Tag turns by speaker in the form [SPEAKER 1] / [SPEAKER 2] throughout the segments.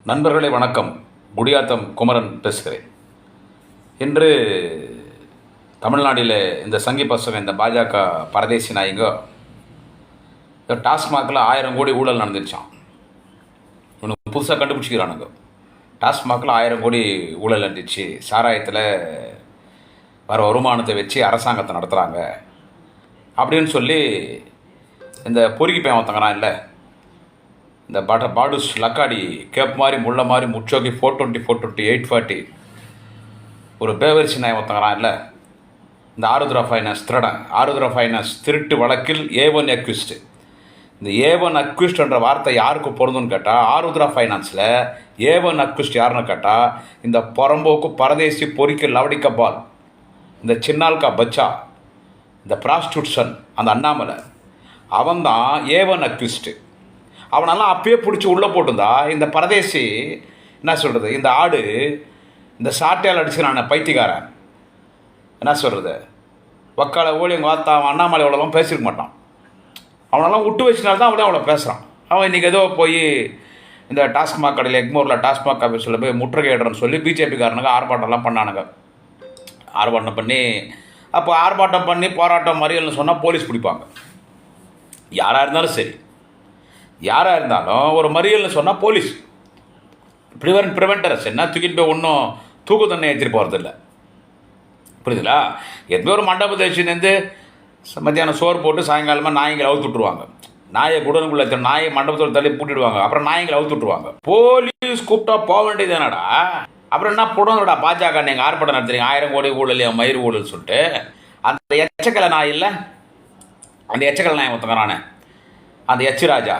[SPEAKER 1] நண்பர்களே வணக்கம். குடியாத்தம் குமரன் பேசுகிறேன். இன்று தமிழ்நாட்டில் இந்த சங்கி பசங்க, இந்த பாஜக பரதேசி நாயங்க டாஸ்மாகில் 1000 கோடி ஊழல் நடந்துருச்சான். இவனுக்கு புதுசாக கண்டுபிடிச்சிக்கிறானுங்க. டாஸ்மாகில் 1000 கோடி ஊழல் நடந்துச்சு, சாராயத்தில் வர வருமானத்தை வச்சு அரசாங்கத்தை நடத்துகிறாங்க அப்படின்னு சொல்லி இந்த பொறுக்கி பையன் ஒருத்தங்கிறான் இல்லை, இந்த பாடுஸ் லக்காடி கேப் மாதிரி முள்ள மாதிரி முச்சோக்கி 420 420 840 ஒரு பேவரிசி நாய் ஒருத்தங்கிறான் இல்லை, இந்த ஆருத்ரா ஃபைனான்ஸ் திருட்டு வழக்கில் A1 அக்யூஸ்டு. இந்த A1 அக்யூஸ்டுன்ற வார்த்தை யாருக்கு பொருந்துன்னு கேட்டால், ஆருத்ரா ஃபைனான்ஸில் A1 அக்யூஸ்ட் யாருன்னு கேட்டால் இந்த புறம்போக்கு பரதேசி பொறிக்கு லவடிக்க பால், இந்த சின்னால்கா பச்சா, இந்த ப்ராஸ்டியூட்ஷன், அந்த அண்ணாமலை, அவன் தான் A1 அக்யூஸ்டு. அவனெல்லாம் அப்பயே பிடிச்சி உள்ளே போட்டுருந்தா இந்த பரதேசி என்ன சொல்கிறது, இந்த ஆடு, இந்த சாட்டையால் அடிச்சுக்கிறான பைத்தியக்காரன் என்ன சொல்கிறது, வக்கால ஊழியங்க வார்த்தா அவன் அண்ணாமலை அவ்வளோலாம் பேசியிருக்க மாட்டான். அவனெல்லாம் விட்டு வச்சுனால்தான் அவனே அவ்வளோ பேசுகிறான். அவன் இன்றைக்கி ஏதோ போய் இந்த டாஸ்மாக் கடையில் எக்மோரில் டாஸ்மாக் ஆஃபீஸில் போய் முற்றுகையிடுறன்னு சொல்லி பிஜேபிக்காரனுங்க ஆர்ப்பாட்டம்லாம் பண்ணானுங்க. ஆர்ப்பாட்டம் பண்ணி அப்போ ஆர்ப்பாட்டம் பண்ணி போராட்டம் மறியல்னு சொன்னால் போலீஸ் பிடிப்பாங்க. யாராக இருந்தாலும் சரி, யாராக இருந்தாலும் ஒரு மறியல்னு சொன்னால் போலீஸ் ப்ரிவென்டர்ஸ் என்ன தூக்கிட்டு போய் ஒன்றும் தூக்கு தண்ணி ஏற்றிட்டு போகிறதில்ல. புரியுதுங்களா? எதுவுமே ஒரு மண்டபத்தை வச்சுருந்து மத்தியானம் சோறு போட்டு சாயங்காலமாக நாய்களை அவுத்து விட்டுருவாங்க. நாயை குடனுக்குள்ள நாயை மண்டபத்தில் தள்ளி பூட்டிடுவாங்க. அப்புறம் நாய்களை அவுத்து விட்டுருவாங்க. போலீஸ் கூப்பிட்டா போக வேண்டியது என்னடா? அப்புறம் என்ன புடனோடா பாஜக நீங்கள் ஆர்ப்பாட்டம் நடத்துறீங்க 1000 கோடி ஊழல் மயிர் ஊழல் சொல்லிட்டு. அந்த எச்சக்கலை நாய் இல்லை, அந்த எச்சக்கலை நாய் ஒருத்தங்கிறானே அந்த எச் ராஜா,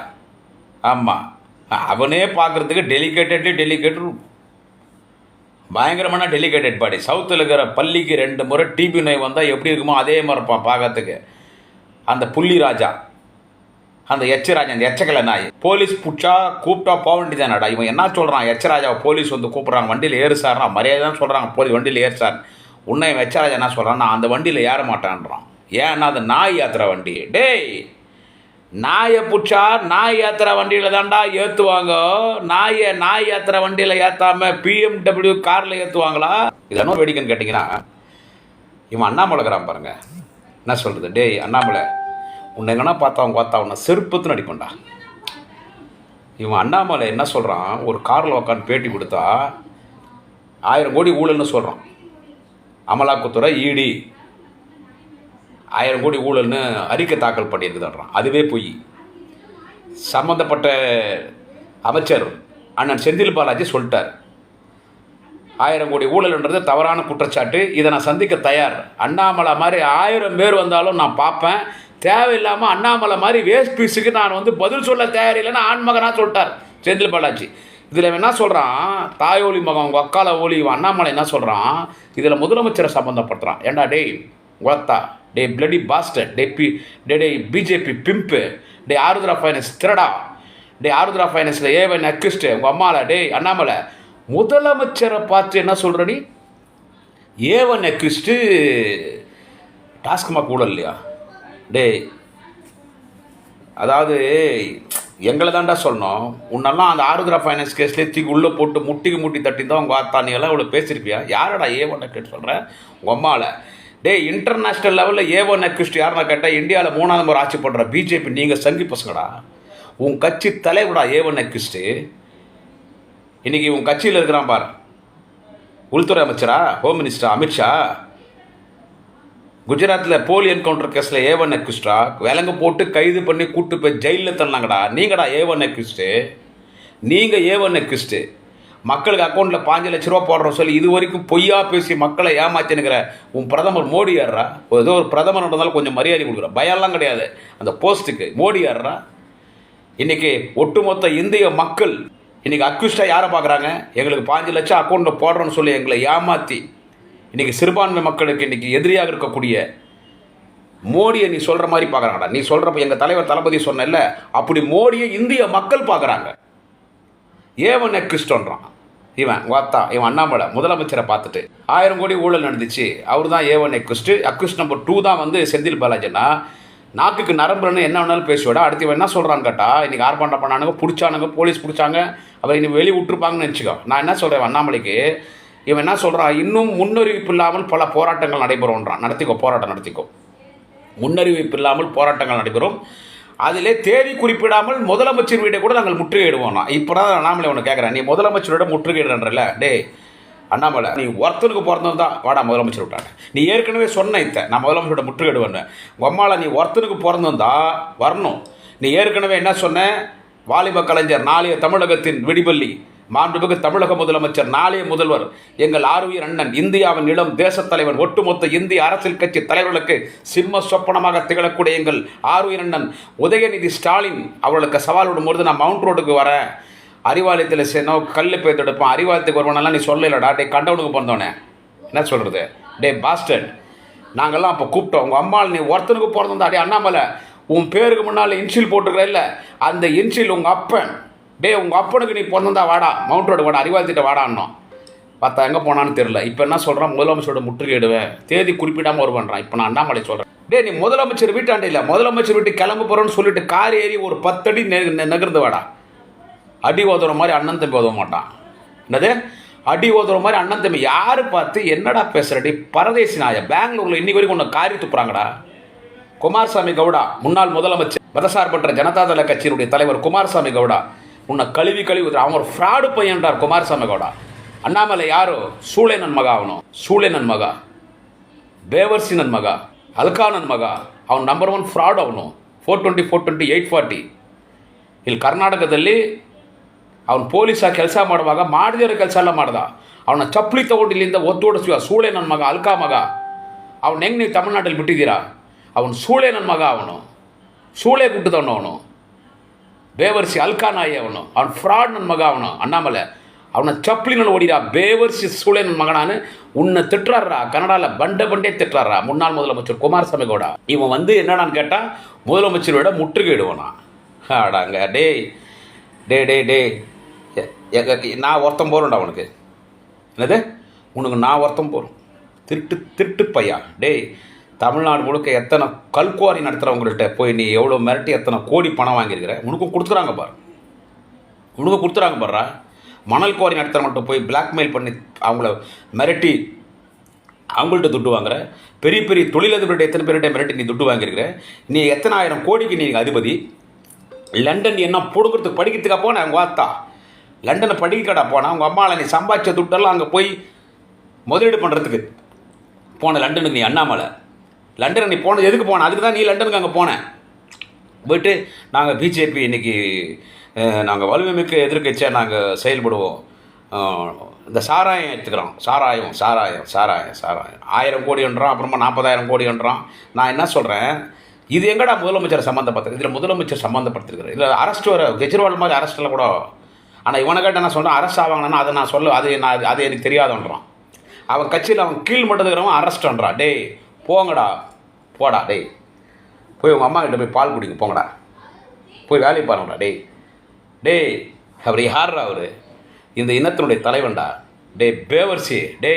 [SPEAKER 1] ஆமாம், அவனே பார்க்குறதுக்கு டெலிகேட்டட் பயங்கரமான டெலிகேட்டட் பாடி. சவுத்தில் இருக்கிற பள்ளிக்கு 2 முறை டிபி நோய் வந்தால் எப்படி இருக்குமோ அதே மாதிரி இருப்பான் பார்க்கறதுக்கு. அந்த புள்ளி ராஜா, அந்த எச் ராஜா, அந்த எச்சக்கலை நாய். போலீஸ் பிடிச்சா கூப்பிட்டா போக வேண்டியதானடா. இவன் என்ன சொல்கிறான், எச் ராஜாவை போலீஸ் வந்து கூப்பிட்றாங்க, வண்டியில் ஏறு சார், நான் மரியாதை தான் சொல்கிறாங்க, போலீஸ் வண்டியில் ஏறு சார். உன்னை எச் ராஜா என்ன சொல்கிறான், நான் அந்த வண்டியில் ஏற மாட்டேன்றான். ஏன்னா அது நாய் ஏற்றுற வண்டி. டேய், நாயை பிடிச்சா நாய் ஏற்றுற வண்டியில் தான்டா ஏற்றுவாங்க. நாய் ஏற்றுற வண்டியில் ஏற்றாமல் BMW காரில் ஏற்றுவாங்களா? இதென்ன வேடிக்கைன்னு கேட்டிங்கன்னா, இவன் அண்ணாமலைக்கிறான் பாருங்க, என்ன சொல்கிறது, டேய் அண்ணாமலை, உன்னை எங்கன்னா பார்த்தா உன்னை செருப்பத்துன்னு அடிக்கொண்டா. இவன் அண்ணாமலை என்ன சொல்கிறான், ஒரு காரில் உட்காந்து பேட்டி கொடுத்தா 1000 கோடி ஊழல்னு சொல்கிறான். அமலாக்கத்துறை இடி 1000 கோடி ஊழல்னு அறிக்கை தாக்கல் பண்ணியிருக்குதான்றான். அதுவே பொய். சம்மந்தப்பட்ட அமைச்சர் அண்ணன் செந்தில் பாலாஜி சொல்லிட்டார், 1000 கோடி ஊழல்ன்றது தவறான குற்றச்சாட்டு, இதை நான் சந்திக்க தயார். அண்ணாமலை மாதிரி 1000 பேர் வந்தாலும் நான் பார்ப்பேன். தேவையில்லாமல் அண்ணாமலை மாதிரி வேஸ்ட் பீஸுக்கு நான் வந்து பதில் சொல்ல தயாரில்லைன்னு ஆண்மகனாக சொல்லிட்டார் செந்தில் பாலாஜி. இதில் என்ன சொல்கிறான், தாயோலி மகன் உங்கள் அக்கால ஓலி அண்ணாமலை என்ன சொல்கிறான், இதில் முதலமைச்சரை சம்மந்தப்படுத்துகிறான். ஏண்டா டேய் உலத்தா, டே பிளடி பாஸ்டர், டே பிஜேபி பிம்பு, டே ஆருத்ரா ஃபைனான்ஸ் திருடா, டே ஆருத்ரா ஃபைனான்ஸில் A1 அக்யூஸ்டு உங்கள் அம்மாவில், டே அண்ணாமலை முதலமைச்சரை பார்த்து என்ன சொல்கிற நீ, A1 அக்யூஸ்டு டாஸ்மாக் ஊழல் இல்லையா? டே, அதாவது எங்களை தாண்டா சொல்லணும். உன்னெல்லாம் அந்த ஆருத்ரா ஃபைனான்ஸ் கேஸ்லேயே தூக்கி உள்ளே போட்டு முட்டி தட்டி தான் உங்கள் ஆத்தா நீ எல்லாம் இவ்வளோ பேசியிருப்பியா? யாரடா A1 அக்யூஸ்ட் சொல்கிறேன் உங்கள் அம்மாவில்? டே, இன்டர்நேஷ்னல் லெவலில் A1 அக்யூஸ்ட் யாருன்னா கேட்டால் இந்தியாவில் 3வது முறை ஆட்சி பண்ணுற பிஜேபி. நீங்கள் சங்கி பசங்கடா, உன் கட்சி தலைவடா A1 அக்யூஸ்ட்டு. இன்றைக்கி உன் கட்சியில் இருக்கிறான் பார், உள்துறை அமைச்சரா, ஹோம் மினிஸ்டர் அமித்ஷா. குஜராத்தில் போலி என்கவுண்டர் கேஸில் A1 அக்யூஸ்டா விலங்கு போட்டு கைது பண்ணி கூட்டு போய் ஜெயிலில் தரலாங்கடா. நீங்கடா A1 அக்யூஸ்ட்டு. நீங்கள் A1 அக்யூஸ்ட்டு. மக்களுக்கு அக்கௌண்ட்டில் 5 லட்ச ரூபா போடுறோம் சொல்லி இது வரைக்கும் பொய்யா பேசி மக்களை ஏமாற்றினுக்கிற உன் பிரதமர் மோடி யாரா? ஏதோ ஒரு பிரதமர் இருந்தாலும் கொஞ்சம் மரியாதை கொடுக்குற பயம்லாம் கிடையாது அந்த போஸ்ட்டுக்கு. மோடி யாரா? இன்றைக்கி ஒட்டுமொத்த இந்திய மக்கள் இன்றைக்கி அக்யூஸ்டாக யாரை பார்க்குறாங்க, எங்களுக்கு 5 லட்சம் அக்கௌண்ட்டில் போடுறோன்னு சொல்லி எங்களை ஏமாற்றி இன்றைக்கி சிறுபான்மை மக்களுக்கு இன்றைக்கி எதிரியாக இருக்கக்கூடிய மோடியை நீ சொல்கிற மாதிரி பார்க்குறாங்கடா. நீ சொல்கிறப்ப எங்கள் தலைவர் தளபதி சொன்னல, அப்படி மோடியை இந்திய மக்கள் பார்க்குறாங்க. A1 அக்யூஸ்டோன்றான் இவன் வாத்தா. இவன் அண்ணாமலை முதலமைச்சரை பார்த்துட்டு 1000 கோடி ஊழல் நடந்துச்சு, அவர் தான் A1 அக்யூஸ்ட். அக்யூஸ்ட் நம்பர் 2 தான் வந்து செந்தில் பாலாஜினா நாக்குக்கு நரம்புன்னு என்ன வேணாலும் பேசுவாடா. அடுத்து இவன் என்ன சொல்கிறான்னு கேட்டா, இன்றைக்கி ஆர்ப்பாட்டம் பண்ணானுங்க, பிடிச்சானுங்க, போலீஸ் பிடிச்சாங்க, அவர் இன்னைக்கு வெளியே விட்டுருப்பாங்கன்னு நினச்சிக்கோ. நான் என்ன சொல்கிறேன், அண்ணாமலைக்கு இவன் என்ன சொல்கிறான், இன்னும் முன்னறிவிப்பு இல்லாமல் பல போராட்டங்கள் நடைபெறும்ன்றான். நடத்திக்கோ, போராட்டம் நடத்திக்கோ. முன்னறிவிப்பு இல்லாமல் போராட்டங்கள் நடைபெறும், அதிலே தேதி குறிப்பிடாமல் முதலமைச்சர் வீட்டை கூட நாங்கள் முற்றுகையிடுவோம்னா. இப்போ தான் அண்ணாமலை ஒன்று கேட்குறேன், நீ முதலமைச்சரோட முற்றுகையிடுறல, டே அண்ணாமலை, நீ ஒருத்தனுக்கு பிறந்தது தான் வாடா முதலமைச்சர் விட்டாங்க. நீ ஏற்கனவே சொன்ன நான் முதலமைச்சரோட முற்றுகையிடுவேன்னு. உம்மால நீ ஒருத்தனுக்கு பிறந்தா வரணும். நீ ஏற்கனவே என்ன சொன்ன, வாலிப கலைஞர், நாளைய தமிழகத்தின் விடிபள்ளி, மாண்புமிகு தமிழக முதலமைச்சர், நாளைய முதல்வர், எங்கள் ஆருயிர் அண்ணன், இந்தியாவின் இளம் தேசத் தலைவர், ஒட்டுமொத்த இந்திய அரசியல் கட்சி தலைவர்களுக்கு சிம்ம சொப்பனமாக திகழக்கூடிய எங்கள் ஆருயிர் அண்ணன் உதயநிதி ஸ்டாலின் அவர்களுக்கு சவால் விடும்போது நான் மவுண்ட் ரோடுக்கு வரேன், அறிவாலயத்தில் சேனோ கல் பேத்து எடுப்போம், அறிவாலயத்துக்கு வருவானெல்லாம் நீ சொல்லலடா. டே கண்டவனுக்கு பிறந்தோன்னே என்ன சொல்கிறது, டே பாஸ்டர்ட், நாங்கள்லாம் அப்போ கூப்பிட்டோம். உங்கள் அம்மாள் நீ ஒருத்தனுக்கு பிறந்தா, டே அண்ணாமலை, உன் பேருக்கு முன்னால் இன்ஷில் போட்டுக்கிற இல்லை, அந்த இன்ஷில் உங்கள் அப்பன், டே உங்கள் அப்பனுக்கு நீ பிறந்தா வாடா, மவுண்ட் ரோடு வாடா, அறிவாலயத்திட்ட வாடான்னோம். பார்த்தா எங்கே போனான்னு தெரில. இப்போ என்ன சொல்கிறான், முதலமைச்சரோட முற்றுகையிடுவேன், தேதி குறிப்பிடாமல் வருவான்றான். இப்போ நான் அண்ணாமலை சொல்கிறேன், டே நீ முதலமைச்சர் வீட்டாண்ட இல்லை, முதலமைச்சர் வீட்டு கிளம்ப போகிறோன்னு சொல்லிட்டு கார் ஏறி ஒரு 10 அடி நகர்ந்து வாடா. அடி ஓதுற மாதிரி அண்ணன் தம்பி ஓத மாட்டான். என்னது அடி ஓதுற மாதிரி அண்ணன் தம்பி? யாரு பார்த்து என்னடா பேசுறடி பரதேசி நாய? பெங்களூர்ல இன்னைக்கு வரைக்கும் உன்னை காரி துப்புறாங்கடா. குமாரசாமி கவுடா, முன்னாள் முதலமைச்சர், மதசார்பற்ற ஜனதாதள கட்சியினுடைய தலைவர் குமாரசாமி கவுடா, உன்னை கழுவி அவன் ஒரு ஃப்ராடு பையன்றார் குமாரசாமி கவுடா. அண்ணாமலை யாரோ சூளேனன் மகா, அவனும் சூளேனன் மகா, பேவர்சினன் மகா, அல்கானன் மகா, ಅವನು ನಂಬರ್ 1 ಫ್ರಾಡ್. ಅವನು 420, 420, 840 ಇಲ್ಲಿ ಕರ್ನಾಟಕದಲ್ಲಿ ಅವನು ಪೊಲೀಸಾಗಿ ಕೆಲಸ ಮಾಡುವಾಗ ಮಾಡದಿರೋ ಕೆಲಸ ಎಲ್ಲ ಮಾಡ್ದ. ಅವನ ಚಪ್ಪಲಿ ತಗೊಂಡು ಇಲ್ಲಿಂದ ಒದ್ದೋಡಿಸ್ತೀವ. ಸೂಳೆ ನನ್ನ ಮಗ, ಅಲ್ಕಾ ಮಗ. ಅವನು ಹೆಂಗೆ ನೀವು ತಮಿಳ್ನಾಡಲ್ಲಿ ಬಿಟ್ಟಿದ್ದೀರಾ? ಅವನು ಸೂಳೆ ನನ್ನ ಮಗ, ಅವನು ಸೂಳೆ ಗುಟ್ಟದವನು, ಅವನು ಬೇವರ್ಸಿ ಅಲ್ಕಾ ನಾಯಿ, ಅವನು ಫ್ರಾಡ್ ನನ್ನ ಮಗ, ಅವನು ಅಣ್ಣಾಮಲೆ. அவனை சப்ளிನಲ್ಲಿ ஓடிடா பேவர்சி சூளே ನನ್ನ மகனான்னு உன்னை திட்டுறாரா. கனடாவில் பண்டே திட்டுறாரா முன்னாள் முதலமைச்சர் குமாரசாமி கவுடா. இவன் வந்து என்னடான்னு கேட்டால் முதலமைச்சரோட முற்றுகையிடுவானா. ஆடாங்க டே டே டே டே நான் ஒருத்தம் போகிறேன்டா அவனுக்கு. என்னது உனக்கு நான் ஒருத்தம் போகிறோம்? திருட்டு பையா. டே தமிழ்நாடு முழுக்க எத்தனை கல்குவாரி நடத்துகிறவங்கள்ட்ட போய் நீ எவ்வளோ மிரட்டி எத்தனை கோடி பணம் வாங்கியிருக்கிற? உனக்கும் கொடுத்துறாங்க பாரு, உனக்கு கொடுத்துறாங்க பாருறா. மணல் குவாரி நடத்துகிற மட்டும் போய் பிளாக்மெயில் பண்ணி அவங்கள மிரட்டி அவங்கள்ட்ட துட்டு வாங்குற. பெரிய பெரிய தொழிலதிபர்கிட்ட எத்தனை பேர்கிட்ட மிரட்டி நீ துட்டு வாங்கியிருக்கிற. நீ எத்தனை ஆயிரம் கோடிக்கு நீ அதிபதி. லண்டன் என்ன பிடுங்கிறதுக்கு படிக்கிறதுக்காக போனேன் அவங்க வாத்தா. லண்டனை படிக்கடா போனால் அவங்க அம்மாவில் நீ சம்பாதிச்ச துட்டெல்லாம் அங்கே போய் முதலீடு பண்ணுறதுக்கு போன லண்டனுக்கு. நீ அண்ணாமலை லண்டனுக்கு நீ போனது எதுக்கு போன? அதுக்கு தான் நீ லண்டனுக்கு அங்கே போனேன். போயிட்டு நாங்கள் பிஜேபி இன்றைக்கி நாங்கள் வலுமைமிக்க எதிர்க்கட்சியாக நாங்கள் செயல்படுவோம். இந்த சாராயம் எடுத்துக்கிறோம், சாராயம் 1000 கோடின்றான், அப்புறமா 40,000 கோடின்றான். நான் என்ன சொல்கிறேன், இது எங்கடா முதலமைச்சர் சம்மந்தப்பட்டது? இதில் முதலமைச்சர் சம்மந்தப்படுத்திருக்கிறார். இல்லை அரெஸ்ட் வர கெஜ்ரிவால் மாதிரி அரெஸ்ட்டில் கூட. ஆனால் இவனை கேட்ட நான் சொன்னேன் அரெஸ்ட் ஆவாங்கன்னா அதை நான் சொல்ல அது எனக்கு தெரியாதுன்றான். அவன் கட்சியில் அவன் கீழ் மட்டுக்கிறவன் அரெஸ்ட்ன்றான். டே போங்கடா, போடா டே, போய் உங்கள் அம்மா கிட்ட போய் பால் குடிங்க, போங்கடா, போய் வேலையை பாருங்கடா. டே அவர் யார்ரா? அவர் இந்த இனத்தினுடைய தலைவன்டா. டே பேவர்சி, டே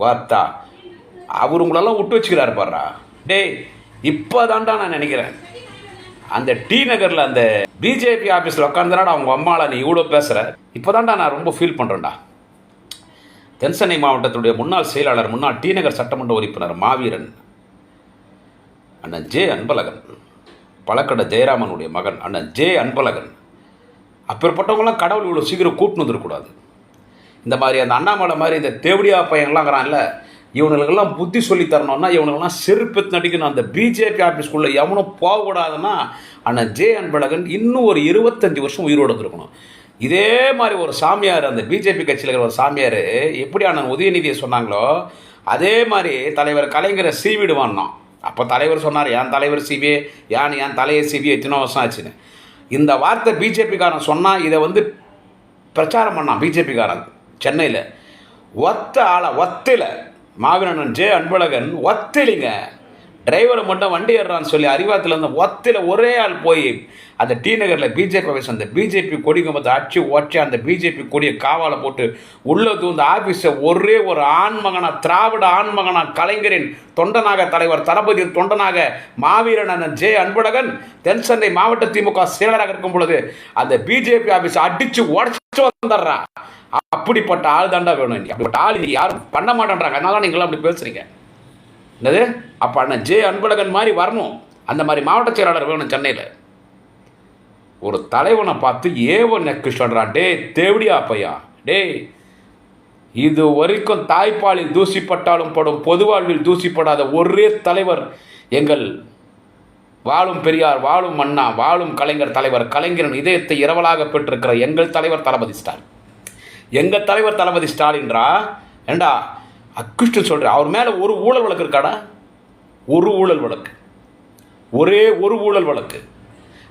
[SPEAKER 1] வார்த்தா, அவர் உங்களெல்லாம் விட்டு வச்சுக்கிறாரு பாருடா. டே இப்போ தான்டா நான் நினைக்கிறேன், அந்த டி நகரில் அந்த பிஜேபி ஆஃபீஸில் உட்காந்துடாடா அவங்க அம்மாவில் நீ இவ்வளோ பேசுகிற. இப்போ தான்டா நான் ரொம்ப ஃபீல் பண்ணுறேன்டா. தென்சென்னை மாவட்டத்துடைய முன்னாள் செயலாளர், முன்னாள் டி நகர் சட்டமன்ற உறுப்பினர் மாவீரன் அண்ணன் ஜே அன்பழகன், பழக்கடை ஜெயராமனுடைய மகன் அண்ணன் ஜே அன்பழகன், அப்பேற்பட்டவங்களாம் கடவுள் இவ்வளோ சீக்கிரம் கூட்டின்னு வந்துடக்கூடாது. இந்த மாதிரி அந்த அண்ணாமலை மாதிரி இந்த தேவடியா பையன்லாங்கிறான்ல, இவனுக்கெல்லாம் புத்தி சொல்லி தரணும்னா இவனுக்கெல்லாம் செருப்பத்து நடிக்கணும். அந்த பிஜேபி ஆஃபீஸ்க்குள்ளே எவனும் போகக்கூடாதுன்னா அண்ணன் ஜே அன்பழகன் இன்னும் ஒரு 25 வருஷம் உயிரோடு இருக்கணும். இதே மாதிரி ஒரு சாமியார், அந்த பிஜேபி கட்சியில் இருக்கிற ஒரு சாமியார் எப்படி அண்ணன் உதயநிதியை சொன்னாங்களோ அதே மாதிரி தலைவர் கலைஞரை சீவிடுவான்னா. அப்போ தலைவர் சொன்னார், என் தலைவர் சிவியே, என் தலையை சிவியே எத்தனை வருஷம் ஆச்சுன்னு. இந்த வார்த்தை பிஜேபிக்காரன் சொன்னால் இதை வந்து பிரச்சாரம் பண்ணான் பிஜேபிக்காரன் சென்னையில். ஒத்தையில் மாவீரன் ஜே அன்பழகன் ஒத்தையிலிங்க. டிரைவரை மட்டும் வண்டி ஏறான்னு சொல்லி அறிவாத்தில் இருந்து ஒத்தையில் ஒரே ஆள் போய் அந்த டி நகரில் பிஜேபி ஆஃபீஸ் அந்த பிஜேபி கொடி கம்பத்தை அடிச்சு ஒற்றை அந்த பிஜேபி கொடியை காவால போட்டு உள்ளே தூந்த ஆஃபீஸை ஒரே ஒரு ஆண்மகனா திராவிட ஆண்மகனா கலைஞரின் தொண்டனாக தலைவர் தளபதி தொண்டனாக மாவீரன் அண்ணன் ஜே அன்பழகன் தென் சென்னை மாவட்ட திமுக செயலராக இருக்கும் பொழுது அந்த பிஜேபி ஆஃபீஸை அடிச்சு உடச்சு வந்துடுறா. அப்படிப்பட்ட ஆள் தாண்டா வேணும். அப்படிப்பட்ட ஆள் யாரும் பண்ண மாட்டேன்றாங்க. அதனால நீங்களும் அப்படி பேசுறீங்க. என்னது? அப்போ அண்ணன் ஜே அன்பழகன் மாதிரி வரணும். அந்த மாதிரி மாவட்ட செயலாளர் வேணும் சென்னையில். ஒரு தலைவனை பார்த்து ஏவன் நெக்கு சொல்கிறான், டே தேவடியா பையா, டே இது வரைக்கும் தாய்ப்பாலில் தூசிப்பட்டாலும் படும் பொது வாழ்வில் தூசிப்படாத ஒரே தலைவர் எங்கள் வாழும் பெரியார், வாழும் அண்ணா, வாழும் கலைஞர் தலைவர் கலைஞரின் இதயத்தை இரவலாக பெற்றிருக்கிற எங்கள் தலைவர் தளபதி ஸ்டாலின். எங்கள் தலைவர் தளபதி ஸ்டாலின்றா ஏண்டா அக்குஷ்டு சொல்கிறேன். அவர் மேலே ஒரு ஊழல் வழக்கு இருக்காடா? ஒரு ஊழல் வழக்கு, ஒரே ஒரு ஊழல் வழக்கு.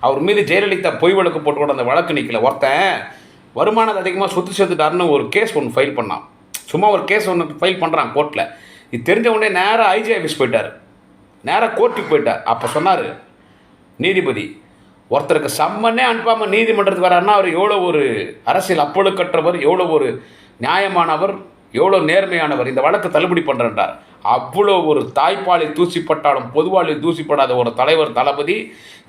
[SPEAKER 1] அவர் மீது ஜெயலலிதா பொய் வழக்கு போட்டு கூட அந்த வழக்கு நிற்கல. ஒருத்தன் வருமானத்தை அதிகமாக சொத்து சேர்த்துட்டாருன்னு ஒரு கேஸ் ஒன்று ஃபைல் பண்ணான். சும்மா ஒரு கேஸ் ஒன்று ஃபைல் பண்ணுறான் கோர்ட்டில். இது தெரிஞ்ச உடனே நேராக ஐஜி ஆஃபீஸ் போயிட்டார், நேராக கோர்ட்டுக்கு போயிட்டார். அப்போ சொன்னார் நீதிபதி, ஒருத்தருக்கு சம்மனே அனுப்பாமல் நீதிமன்றத்துக்கு வராருன்னா அவர் எவ்வளோ ஒரு அரசியல் அப்பொழுக்கற்றவர், எவ்வளோ ஒரு நியாயமானவர், எவ்வளோ நேர்மையானவர், இந்த வழக்கு தள்ளுபடி பண்ணுறார். அவ்வளோ ஒரு தாய்ப்பாலில் தூசிப்பட்டாலும் பொதுவாளில் தூசிப்படாத ஒரு தலைவர் தளபதி.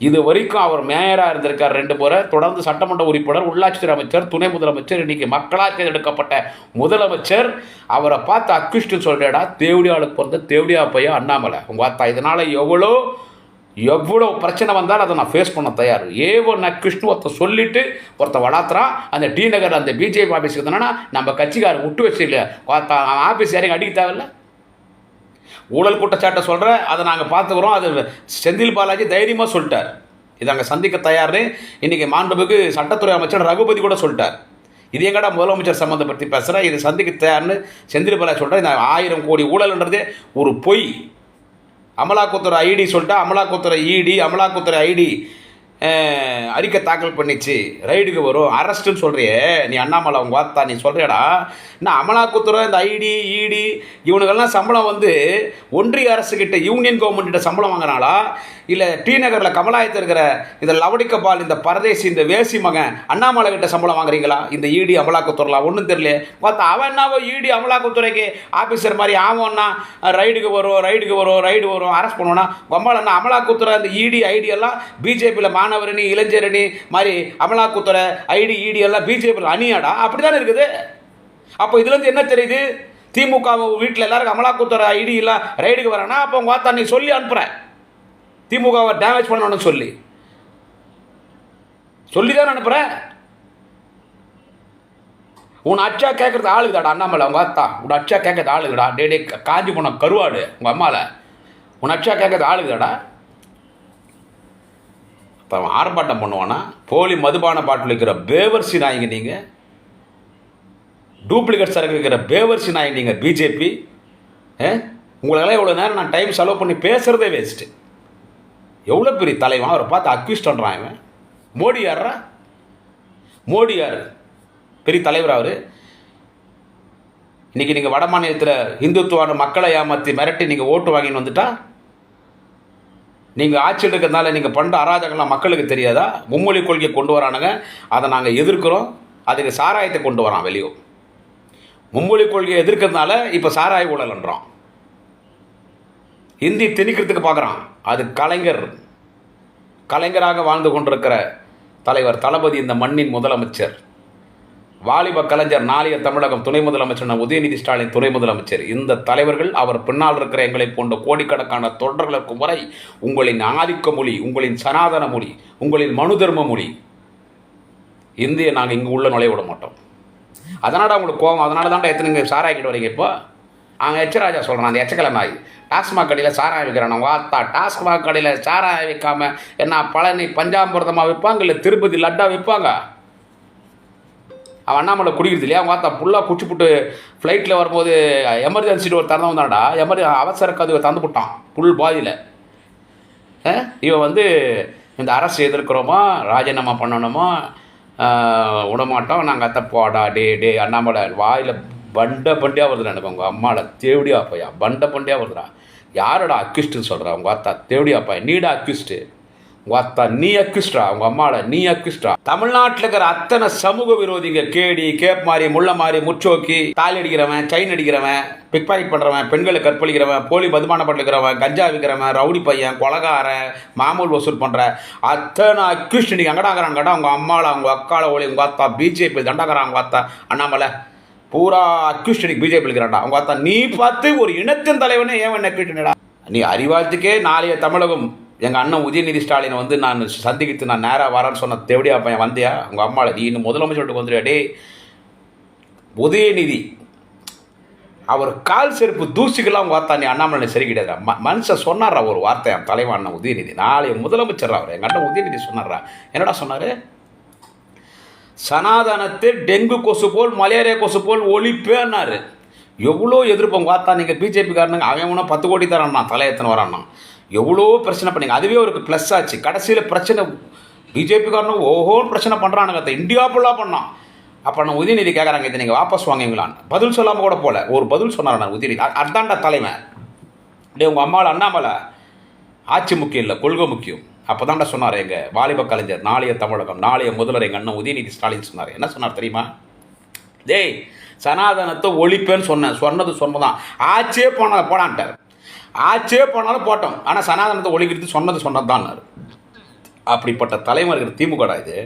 [SPEAKER 1] இது வரைக்கும் அவர் மேயராக இருந்திருக்கார் 2 முறை, தொடர்ந்து சட்டமன்ற உறுப்பினர், உள்ளாட்சித்துறை அமைச்சர், துணை முதலமைச்சர், இன்றைக்கி மக்களால் தேர்ந்தெடுக்கப்பட்ட முதலமைச்சர். அவரை பார்த்து அக்குஷ்டு சொல்கிறேடா தேவடியாளுக்கு பிறந்த தேவடியா பையன் அண்ணாமலை. உங்கள் பார்த்தா இதனால் எவ்வளோ பிரச்சனை வந்தாலும் அதை நான் ஃபேஸ் பண்ண தயார். ஏவன் அக்குஷ்டு ஒருத்தர் சொல்லிவிட்டு ஒருத்தர் வளர்த்துறான். அந்த டி நகர் அந்த பிஜேபி ஆஃபீஸுக்கு தானே நம்ம கட்சிக்காரர் விட்டு வச்சு இல்லை ஆஃபீஸ் யாரையும் அடிக்க தேவையில்லை. ஊழல் குற்றச்சாட்டை சொல்கிறேன், அதை நாங்கள் பார்த்துக்குறோம். அது செந்தில் பாலாஜி தைரியமாக சொல்லிட்டார், இதை அங்கே சந்திக்க தயார்னு. இன்றைக்கி மாண்புமிகு சட்டத்துறை அமைச்சர் ரகுபதி கூட சொல்லிட்டார். இது எங்கடா முதலமைச்சர் சம்மந்தப்படுத்தி பேசுகிறேன், இது சந்திக்க தயார்னு செந்தில் பாலாஜி சொல்கிறேன். இந்த 1000 கோடி ஊழல்ன்றதே ஒரு பொய். அமலாக்கத்துறை ஐடி சொல்லிட்டா, அமலாக்கத்துறை இடி, அமலாக்கத்துறை ஐடி அறிக்கை தாக்கல் பண்ணிச்சு, ரைடுக்கு வரும், அரெஸ்ட்டுன்னு சொல்கிறியே நீ அண்ணாமலை. அவங்க பார்த்தா நீ சொல்கிறியடா, இன்னும் அமலாக்கத்துறை இந்த ஐடி இடி இவனுக்கெல்லாம் சம்பளம் ஒன்றிய அரசுக்கிட்ட யூனியன் கவர்மெண்ட்டிட்ட சம்பளம் வாங்கினாலா, இல்லை டி நகரில் கமலாயத்தில் இருக்கிற இந்த லவடிக்கபால் இந்த பரதேசி இந்த வேசி மகன் அண்ணாமலை கிட்ட சம்பளம் வாங்குறீங்களா? இந்த இடி அமலாக்கத்துறைலாம் ஒன்றும் தெரியல. பார்த்தா அவன் என்னவோ இடி அமலாக்கத்துறைக்கு ஆஃபீஸர் மாதிரி ஆவோன்னா ரைடுக்கு வரும் அரெஸ்ட் பண்ணுவோன்னா கொம்பாலன்னா அமலாக்கத்துறை இந்த இடி ஐடி எல்லாம் பிஜேபியில் மாணவரணி இளைஞரணி மாதிரி அமலாக்கத்துறை ஐடி இடி எல்லாம் பிஜேபியில் அணியாடா? அப்படி தானே இருக்குது. அப்போ இதுலேருந்து என்ன தெரியுது? திமுக வீட்டில் எல்லாருக்கும் அமலாக்கத்துறை ஐடி இல்லை ரைடுக்கு வரானா, அப்போ உங்கள் வார்த்தை நீ சொல்லி அனுப்புகிறேன் திமுகவை டேமேஜ் பண்ணணும்னு சொல்லி தான் அனுப்புகிறேன். உன் அச்சா கேட்குறது ஆளுக்குதாடா அண்ணாமலை. உங்கள் வார்த்தா உன் அச்சா கேட்குறது ஆளுக்குடா. டே காஞ்சி போன கருவாடு உங்கள் அம்மாவில் உன் அச்சா கேட்குறது ஆளுக்குதாடா. இப்போ ஆர்ப்பாட்டம் பண்ணுவானா? போலி மதுபான பாட்டில் வைக்கிற பேவர்சி நாய்ங்க நீங்கள், டூப்ளிகேட் சரக்கு வைக்கிற பேவர்சி நாய் நீங்கள் பிஜேபி. உங்களெல்லாம் எவ்வளோ நேரம் நான் டைம் செலவு பண்ணி பேசுகிறதே வேஸ்ட்டு. எவ்வளோ பெரிய தலைவன், அவரை பார்த்து அக்யூஸ் பண்ணுறான் இவன். மோடி யாரா? மோடி யார்? பெரிய தலைவர் அவர். இன்றைக்கி நீங்கள் வட மாநிலத்தில் இந்துத்துவான மக்களை ஏமாற்றி மிரட்டி நீங்கள் ஓட்டு வாங்கின்னு வந்துட்டா, நீங்கள் ஆட்சியில் இருக்கிறதுனால நீங்கள் பண்ணுற அராஜகம்லாம் மக்களுக்கு தெரியாதா? மும்மொழி கொள்கையை கொண்டு வரானுங்க, அதை நாங்கள் எதிர்க்கிறோம். அதுக்கு சாராயத்தை கொண்டு வரான் வெளியே. மும்மொழி கொள்கையை எதிர்க்கிறதுனால இப்போ சாராய ஊழல்ன்றான், இந்தி திணிக்கிறதுக்கு பார்க்குறான். அது கலைஞராக வாழ்ந்து கொண்டிருக்கிற தலைவர் தளபதி, இந்த மண்ணின் முதலமைச்சர், வாலிப கலைஞர், நாளைய தமிழகம் துணை முதலமைச்சர் உதயநிதி ஸ்டாலின் துணை முதலமைச்சர். இந்த தலைவர்கள் அவர் பின்னால் இருக்கிற எங்களை போன்ற கோடிக்கணக்கான தொண்டர்கள் இருக்கும் வரை உங்களின் ஆதிக்க மொழி, உங்களின் சனாதன மொழி, உங்களின் மனு தர்ம மொழி இந்தியை நாங்கள் இங்கே உள்ள நுழைய விட மாட்டோம். அதனால் உங்களுக்கு கோவம். அதனால தான்டா எத்தனை சாராயிக்கிட்டு வரீங்க. இப்போ அங்கே எச்சராஜா சொல்கிறான், அந்த எச்சக்கிழமை நாய் டாஸ்மாக் கடையில் சாராயம் விற்கிறான். வாத்தா டாஸ்மாக் கடையில் சாராயம் விற்காமல் என்ன பழனி பஞ்சாமிர்தமாக விற்பாங்க, இல்லை திருப்பதி லட்டா விற்பாங்க. அவன் அண்ணாமலை குடிக்கிறது இல்லையா? அவங்க பார்த்தா ஃபுல்லாக குச்சிப்புட்டு ஃப்ளைட்டில் வரும்போது எமர்ஜென்சி ஒரு திறந்து வந்தான்டா, அவசர கதவை தந்து விட்டான் புல் பாதியில். இவன் இந்த அரசு எதிர்க்கிறோமா, ராஜினாமா பண்ணணுமா, விடமாட்டோம் நாங்கள் அத்தை போடா. டே அண்ணாமலை வாயில் பண்டியாக வருதுடா. எனக்கு உங்கள் அம்மாவில் தேவடியா பையா பண்டியாக வருதுடா. யாரோட அக்யூஸ்ட்னு சொல்கிறா? உங்கள் அத்தா தேவடியாப்பா, நீடா அக்யூஸ்டு? உங்கள் அத்தா நீ அக்யூஸ்டா? உங்கள் அம்மாவை நீ அக்யூஸ்டா? தமிழ்நாட்டில் இருக்கிற அத்தனை சமூக விரோதிங்க, கேடி, கேப் மாதிரி, முள்ள மாதிரி, முச்சோக்கி, தாலி அடிக்கிறவன், செயின் அடிக்கிறவன், பிக் பாக்கெட் பண்ணுறவன், பெண்களை கற்பழிக்கிறவன், போலி மதுபானம் பண்ணிக்கிறவன், கஞ்சா விற்கிறவன், ரவுடி பையன், கொலகாரன், மாமூல் வசூல் பண்ணுற அத்தனை அக்யூஸ்ட் நீங்கள் அங்கடாங்கிறான் கேட்டால் உங்கள் அம்மாவில், அவங்க அக்கால ஒளி, உங்கள் அத்தா பிஜேபி தண்டாகிறான், உங்கள் அத்தா அண்ணாமலை பூரா அக்யூஸ்டனிக் பிஜேபி இருக்கிறான்டா. அவங்க அத்தா நீ பார்த்து ஒரு இனத்தின் தலைவனே ஏன் அக்யூஸ்டா? நீ அறிவாளத்துக்கே நாளைய தமிழகம் எங்கள் அண்ணன் உதயநிதி ஸ்டாலினை வந்து நான் சந்திக்கிட்டு நான் நேராக வரேன்னு சொன்ன தேவடியா பையன் வந்தியா? உங்கள் அம்மாவில் நீ இன்னும் முதலமைச்சர் வந்துடுயா? டே உதயநிதி அவர் கால் செருப்பு தூசிக்கெல்லாம் உங்கள் வார்த்தா நீ அண்ணாமலை சரி கிடையாது. மனுஷன் சொன்னார்ரா ஒரு வார்த்தை, என் தலைவன் அண்ணன் உதயநிதி நாளைய முதலமைச்சர் அவர் எங்கள் அண்ணன் உதயநிதி சொன்னார்ரா. என்னடா சொன்னார்? சனாதனத்தை டெங்கு கொசு போல் மலேரியா கொசு போல் ஒழிப்பேன்னாரு. எவ்வளோ எதிர்ப்போம் பார்த்தா நீங்கள் பிஜேபிக்காரனுங்க. அவன் 10 கோடி தரான்னா தலையத்தனை வரான்னா எவ்வளோ பிரச்சனை பண்ணிங்க. அதுவே அவருக்கு ப்ளஸ் ஆச்சு. கடைசியில் பிரச்சனை பிஜேபிக்காரனுங்க ஓஹோன்னு பிரச்சனை பண்ணுறானுங்க. இந்தியா ஃபுல்லாக பண்ணான். அப்போ நான் உதயநிதி கேட்குறாங்க, இதை நீங்கள் வாபஸ் வாங்குவீங்களான்னு. பதில் சொல்லாமல் கூட போல ஒரு பதில் சொன்னார் நான் உதயநிதி. அதான்டா தலைமை. டே உங்கள் அம்மாவில் அண்ணாமலை ஆட்சி முக்கியம் இல்லை, கொள்கை முக்கியம். அப்போ தான்டா சொன்னார் எங்கள் வாலிப கலைஞர், நாளைய தமிழகம், நாளைய முதல்வர் எங்கள் அண்ணன் உதயநிதி ஸ்டாலின் சொன்னார். என்ன சொன்னார் தெரியுமா? டேய் சனாதனத்தை ஒழிப்பேன்னு சொன்னது சொன்னதான். ஆச்சே போடான்ட்டார். ஆச்சே போனாலும் போட்டோம், ஆனால் சனாதனத்தை ஒழிக்கிறது சொன்னது தான். அப்படிப்பட்ட தலைமை இருக்கிற திமுக இது.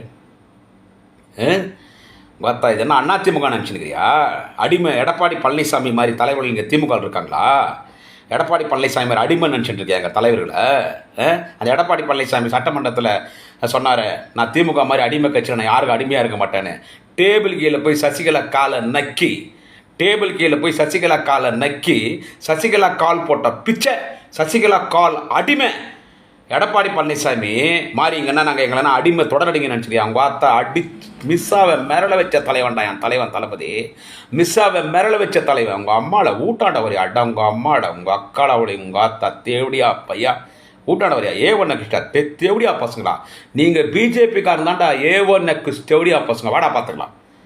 [SPEAKER 1] பார்த்தா இது என்ன அதிமுக நினச்சிருக்கிறியா? அடிமை எடப்பாடி பழனிசாமி மாதிரி தலைவர்கள் இங்கே திமுக இருக்காங்களா? எடப்பாடி பழனிசாமி மாதிரி அடிமை நினச்சிட்டு இருக்கியாங்க தலைவர்களை? அந்த எடப்பாடி பழனிசாமி சட்டமன்றத்தில் சொன்னார், நான் திமுக மாதிரி அடிமை கட்சியில் நான் யாருக்கும் அடிமையாக இருக்க மாட்டேன்னு. டேபிள் கீழே போய் சசிகலா காலை நக்கி, சசிகலா கால் போட்ட பிச்சை, சசிகலா கால் அடிமை. எடப்பாடி பழனிசாமி மாறிங்கன்னா நாங்கள் எங்களா அடிமை தொடரடிங்க நினச்சிருக்கேன். அவங்க பார்த்தா மிஸ்ஸாவை மிரள வச்ச தலைவன்டா என் தலைவன் தளபதி. மிஸ்ஸாவை மிரள வச்ச தலைவன். உங்கள் அம்மாவில் ஊட்டாண்ட வரையா? அட்டா உங்கள் அம்மாட உங்கள் அக்காளாவுடைய உங்கள் ஆத்தா தேவடியா பையா ஊட்டாண்ட வரையா? A1 தேவடியா பசங்களா? நீங்கள் பிஜேபிக்காரன் தான்டா A1 தேவடியா பசங்க. வாடா பார்த்துக்கலாம்.